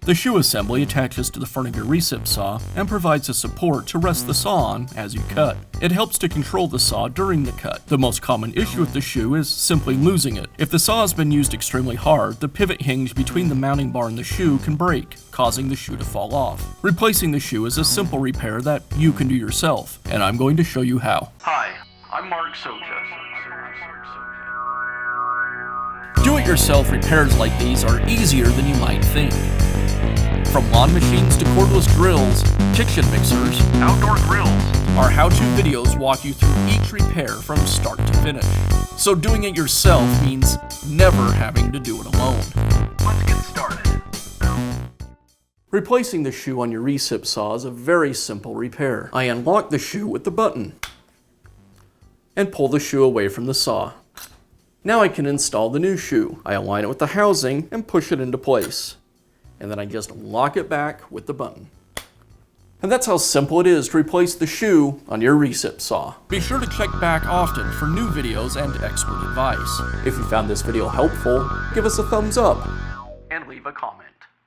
The shoe assembly attaches to the front of your recip saw and provides a support to rest the saw on as you cut. It helps to control the saw during the cut. The most common issue with the shoe is simply losing it. If the saw has been used extremely hard, the pivot hinge between the mounting bar and the shoe can break, causing the shoe to fall off. Replacing the shoe is a simple repair that you can do yourself, and I'm going to show you how. Hi, I'm Mark Socha. Do-it-yourself repairs like these are easier than you might think. From lawn machines to cordless drills, kitchen mixers, Outdoor grills. our how-to videos walk you through each repair from start to finish. So doing it yourself means never having to do it alone. Let's get started. Replacing the shoe on your recip saw is a very simple repair. I unlock the shoe with the button and pull the shoe away from the saw. Now I can install the new shoe. I align it with the housing and push it into place. And then I just lock it back with the button. And that's how simple it is to replace the shoe on your recip saw. Be sure to check back often for new videos and expert advice. If you found this video helpful, give us a thumbs up And leave a comment.